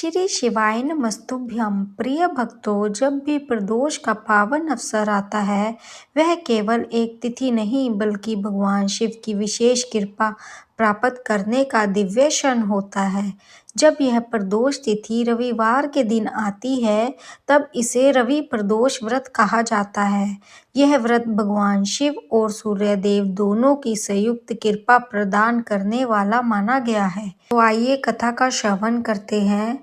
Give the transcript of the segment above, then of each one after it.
श्री शिवाय नमस्तुभ्यं। प्रिय भक्तों, जब भी प्रदोष का पावन अवसर आता है वह केवल एक तिथि नहीं बल्कि भगवान शिव की विशेष कृपा प्राप्त करने का दिव्य क्षण होता है। जब यह प्रदोष तिथि रविवार के दिन आती है तब इसे रवि प्रदोष व्रत कहा जाता है। यह व्रत भगवान शिव और सूर्यदेव दोनों की संयुक्त कृपा प्रदान करने वाला माना गया है। तो आइए कथा का श्रवण करते हैं।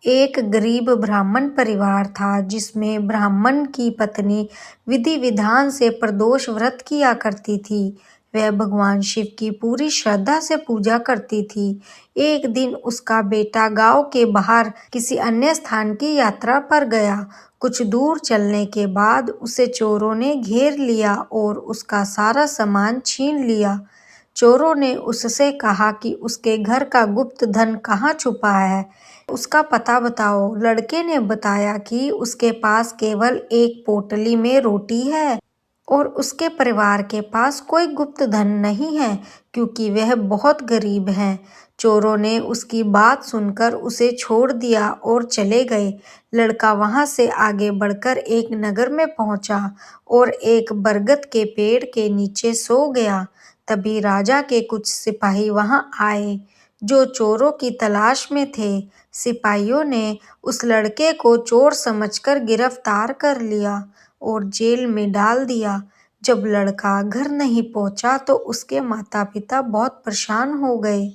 एक गरीब ब्राह्मण परिवार था जिसमें ब्राह्मण की पत्नी विधि विधान से प्रदोष व्रत किया करती थी। वह भगवान शिव की पूरी श्रद्धा से पूजा करती थी। एक दिन उसका बेटा गांव के बाहर किसी अन्य स्थान की यात्रा पर गया। कुछ दूर चलने के बाद उसे चोरों ने घेर लिया और उसका सारा सामान छीन लिया। चोरों ने उससे कहा कि उसके घर का गुप्त धन कहाँ छुपा है, उसका पता बताओ। लड़के ने बताया कि उसके पास केवल एक पोटली में रोटी है और उसके परिवार के पास कोई गुप्त धन नहीं है क्योंकि वह बहुत गरीब हैं। चोरों ने उसकी बात सुनकर उसे छोड़ दिया और चले गए। लड़का वहां से आगे बढ़कर एक नगर में पहुंचा और एक बरगद के पेड़ के नीचे सो गया। तभी राजा के कुछ सिपाही वहां आए जो चोरों की तलाश में थे। सिपाहियों ने उस लड़के को चोर समझकर गिरफ्तार कर लिया और जेल में डाल दिया। जब लड़का घर नहीं पहुंचा तो उसके माता पिता बहुत परेशान हो गए।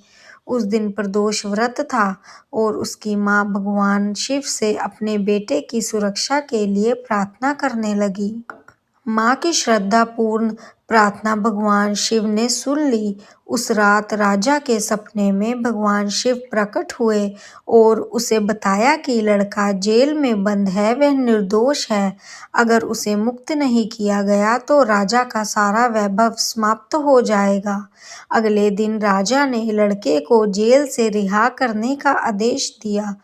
उस दिन प्रदोष व्रत था और उसकी माँ भगवान शिव से अपने बेटे की सुरक्षा के लिए प्रार्थना करने लगी। माँ की श्रद्धापूर्ण प्रार्थना भगवान शिव ने सुन ली। उस रात राजा के सपने में भगवान शिव प्रकट हुए और उसे बताया कि लड़का जेल में बंद है, वह निर्दोष है। अगर उसे मुक्त नहीं किया गया तो राजा का सारा वैभव समाप्त हो जाएगा। अगले दिन राजा ने लड़के को जेल से रिहा करने का आदेश दिया।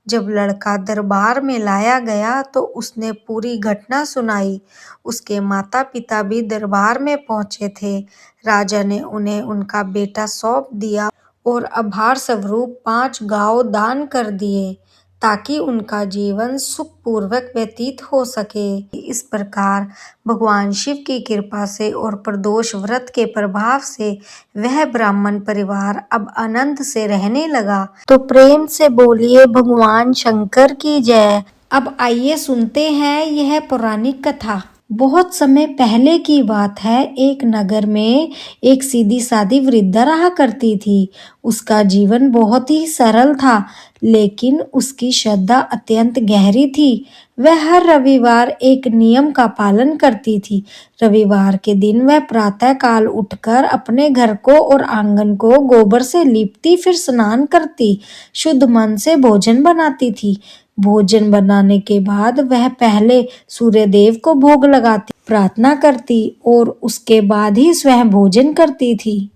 जब लड़का दरबार में लाया गया तो उसने पूरी घटना सुनाई। उसके माता पिता भी दरबार में पहुंचे थे। राजा ने उन्हें उनका बेटा सौंप दिया और आभार स्वरूप 5 गांव दान कर दिए ताकि उनका जीवन सुखपूर्वक व्यतीत हो सके। इस प्रकार भगवान शिव की कृपा से और प्रदोष व्रत के प्रभाव से वह ब्राह्मण परिवार अब आनंद से रहने लगा। तो प्रेम से बोलिए भगवान शंकर की जय। अब आइए सुनते हैं यह पौराणिक कथा। बहुत समय पहले की बात है। एक नगर में एक सीधी सादी वृद्धा रहा करती थी। उसका जीवन बहुत ही सरल था लेकिन उसकी श्रद्धा अत्यंत गहरी थी। वह हर रविवार एक नियम का पालन करती थी। रविवार के दिन वह प्रातः काल उठकर अपने घर को और आंगन को गोबर से लीपती, फिर स्नान करती, शुद्ध मन से भोजन बनाती थी। भोजन बनाने के बाद वह पहले सूर्यदेव को भोग लगाती, प्रार्थना करती और उसके बाद ही स्वयं भोजन करती थी।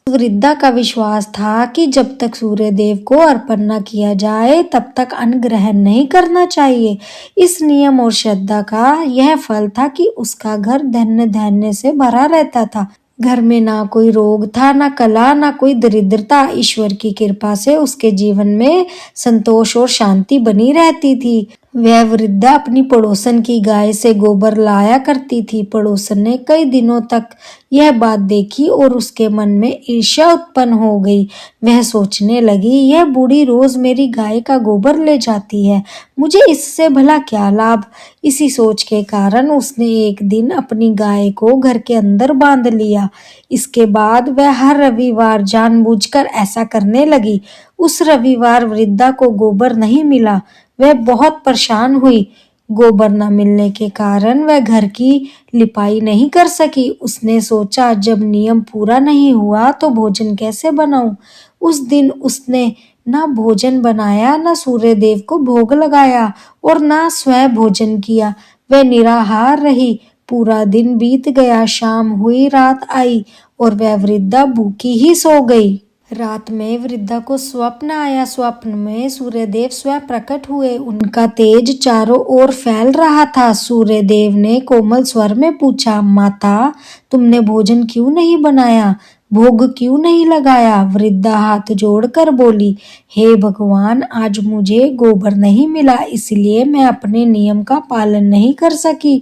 वृद्धा का विश्वास था कि जब तक सूर्यदेव को अर्पण न किया जाए तब तक अन्न ग्रहण नहीं करना चाहिए। इस नियम और श्रद्धा का यह फल था कि उसका घर धन्य धान्य से भरा रहता था। घर में ना कोई रोग था, ना कला, ना कोई दरिद्रता। ईश्वर की कृपा से उसके जीवन में संतोष और शांति बनी रहती थी। वह वृद्धा अपनी पड़ोसन की गाय से गोबर लाया करती थी। पड़ोसन ने कई दिनों तक यह बात देखी और उसके मन में ईर्ष्या उत्पन्न हो गई। वह सोचने लगी, यह बूढ़ी रोज मेरी गाय का गोबर ले जाती है, मुझे इससे भला क्या लाभ। इसी सोच के कारण उसने एक दिन अपनी गाय को घर के अंदर बांध लिया। इसके बाद वह हर रविवार जानबूझकर ऐसा करने लगी। उस रविवार वृद्धा को गोबर नहीं मिला। वह बहुत परेशान हुई। गोबर न मिलने के कारण वह घर की लिपाई नहीं कर सकी। उसने सोचा, जब नियम पूरा नहीं हुआ तो भोजन कैसे बनाऊं। उस दिन उसने न भोजन बनाया, न सूर्यदेव को भोग लगाया और न स्वयं भोजन किया। वह निराहार रही। पूरा दिन बीत गया। शाम हुई, रात आई और वह वृद्धा भूखी ही सो गई। रात में वृद्धा को स्वप्न आया। स्वप्न में सूर्यदेव स्वयं प्रकट हुए। उनका तेज चारों ओर फैल रहा था। सूर्यदेव ने कोमल स्वर में पूछा, माता, तुमने भोजन क्यों नहीं बनाया। भोग क्यों नहीं लगाया? वृद्धा हाथ जोड़कर बोली, हे भगवान, आज मुझे गोबर नहीं मिला, इसलिए मैं अपने नियम का पालन नहीं कर सकी,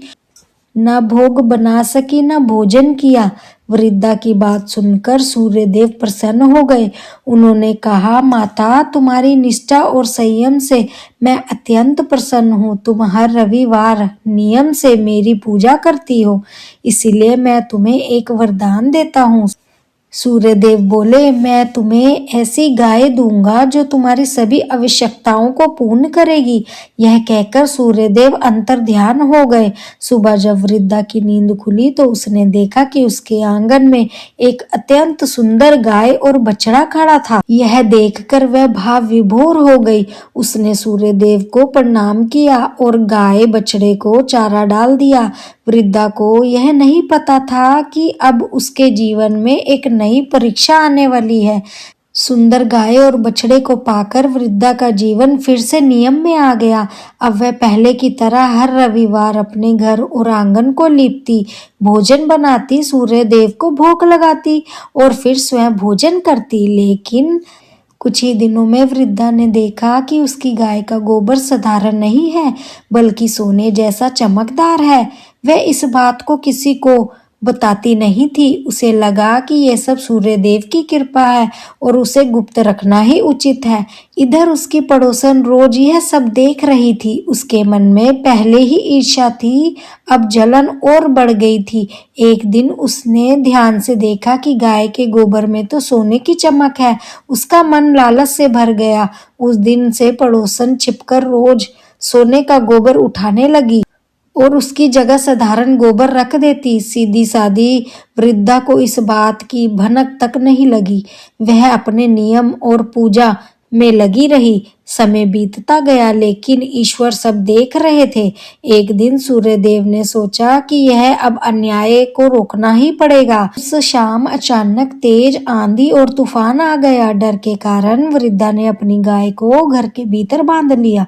न भोग बना सकी न भोजन किया। वृद्धा की बात सुनकर सूर्यदेव प्रसन्न हो गए। उन्होंने कहा, माता, तुम्हारी निष्ठा और संयम से मैं अत्यंत प्रसन्न हूँ। तुम हर रविवार नियम से मेरी पूजा करती हो, इसलिए मैं तुम्हें एक वरदान देता हूँ। सूर्यदेव बोले, मैं तुम्हें ऐसी गाय दूंगा जो तुम्हारी सभी आवश्यकताओं को पूर्ण करेगी। यह कहकर सूर्यदेव अंतर ध्यान हो गए। सुबह जब वृद्धा की नींद खुली तो उसने देखा कि उसके आंगन में एक अत्यंत सुंदर गाय और बछड़ा खड़ा था। यह देखकर वह भाव विभोर हो गई। उसने सूर्यदेव को प्रणाम किया और गाय बछड़े को चारा डाल दिया। वृद्धा को यह नहीं पता था कि अब उसके जीवन में एक नई परीक्षा आने वाली है। सुंदर गाय और बछड़े को पाकर वृद्धा का जीवन फिर से नियम में आ गया। अब वह पहले की तरह हर रविवार अपने घर और आंगन को लीपती, भोजन बनाती, सूर्यदेव को भोग लगाती और फिर स्वयं भोजन करती। लेकिन कुछ ही दिनों में वृद्धा ने देखा कि उसकी गाय का गोबर साधारण नहीं है, बल्कि सोने जैसा चमकदार है। वह इस बात को किसी को बताती नहीं थी। उसे लगा कि यह सब सूर्यदेव की कृपा है और उसे गुप्त रखना ही उचित है। इधर उसकी पड़ोसन रोज यह सब देख रही थी। उसके मन में पहले ही ईर्ष्या थी, अब जलन और बढ़ गई थी। एक दिन उसने ध्यान से देखा कि गाय के गोबर में तो सोने की चमक है। उसका मन लालच से भर गया। उस दिन से पड़ोसन छिपकर रोज सोने का गोबर उठाने लगी और उसकी जगह साधारण गोबर रख देती। सीधी सादी वृद्धा को इस बात की भनक तक नहीं लगी। वह अपने नियम और पूजा में लगी रही। समय बीतता गया, लेकिन ईश्वर सब देख रहे थे। एक दिन सूर्यदेव ने सोचा कि यह अब अन्याय को रोकना ही पड़ेगा। उस शाम अचानक तेज आंधी और तूफान आ गया। डर के कारण वृद्धा ने अपनी गाय को घर के भीतर बांध लिया।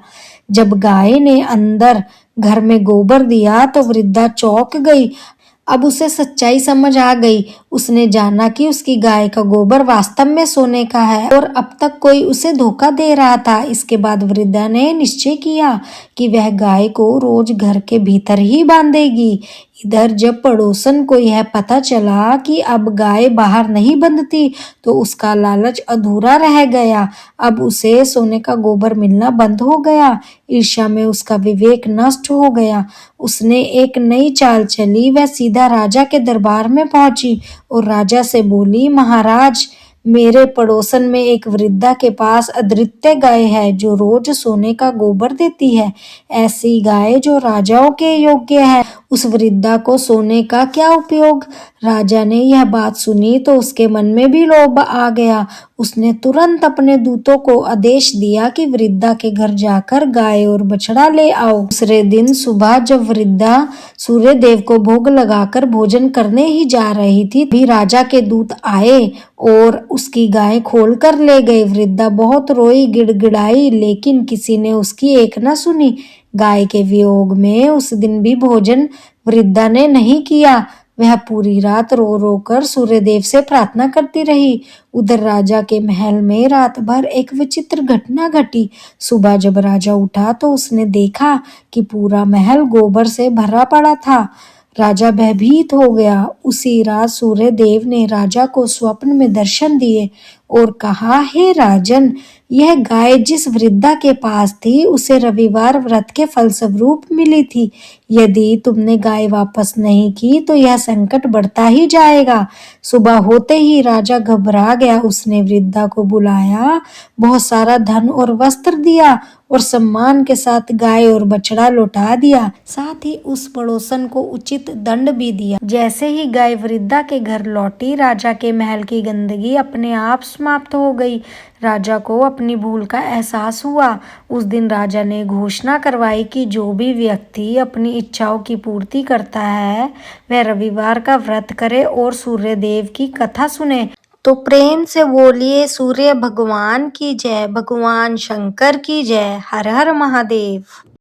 जब गाय ने अंदर घर में गोबर दिया तो वृद्धा चौंक गई। अब उसे सच्चाई समझ आ गई। उसने जाना कि उसकी गाय का गोबर वास्तव में सोने का है और अब तक कोई उसे धोखा दे रहा था। इसके बाद वृद्धा ने निश्चय किया कि वह गाय को रोज घर के भीतर ही बांधेगी। इधर जब पड़ोसन को यह पता चला कि अब गाय बाहर नहीं बंधती तो उसका लालच अधूरा रह गया। अब उसे सोने का गोबर मिलना बंद हो गया। ईर्ष्या में उसका विवेक नष्ट हो गया। उसने एक नई चाल चली। वह सीधा राजा के दरबार में पहुंची और राजा से बोली, महाराज, मेरे पड़ोसन में एक वृद्धा के पास अद्वितीय गाय है जो रोज सोने का गोबर देती है। ऐसी गाय जो राजाओं के योग्य है, उस वृद्धा को सोने का क्या उपयोग। राजा ने यह बात सुनी तो उसके मन में भी लोभ आ गया। उसने तुरंत अपने दूतों को आदेश दिया कि वृद्धा के घर जाकर गाय और बछड़ा ले आओ। दूसरे दिन सुबह जब वृद्धा सूर्यदेव को भोग लगाकर भोजन करने ही जा रही थी, भी राजा के दूत आए और उसकी गाय खोल कर ले गए। वृद्धा बहुत रोई, गिड़गिड़ाई, लेकिन किसी ने उसकी एक न सुनी। गाय के वियोग में उस दिन भी भोजन वृद्धा ने नहीं किया। वह पूरी रात रो रो कर सूर्यदेव से प्रार्थना करती रही। उधर राजा के महल में रात भर एक विचित्र घटना घटी। सुबह जब राजा उठा तो उसने देखा कि पूरा महल गोबर से भरा पड़ा था। राजा भयभीत हो गया। उसी रात सूर्यदेव ने राजा को स्वप्न में दर्शन दिए और कहा, हे राजन, यह गाय जिस वृद्धा के पास थी उसे रविवार व्रत के फलस्वरूप मिली थी। यदि तुमने गाय वापस नहीं की तो यह संकट बढ़ता ही जाएगा। सुबह होते ही राजा घबरा गया। उसने वृद्धा को बुलाया, बहुत सारा धन और वस्त्र दिया और सम्मान के साथ गाय और बछड़ा लौटा दिया। साथ ही उस पड़ोसन को उचित दंड भी दिया। जैसे ही गाय वृद्धा के घर लौटी, राजा के महल की गंदगी अपने आप समाप्त हो गई। राजा को अपनी भूल का एहसास हुआ। उस दिन राजा ने घोषणा करवाई कि जो भी व्यक्ति अपनी इच्छाओं की पूर्ति करता है वह रविवार का व्रत करे और सूर्यदेव की कथा सुने। तो प्रेम से बोलिए, सूर्य भगवान की जय, भगवान शंकर की जय। हर हर महादेव।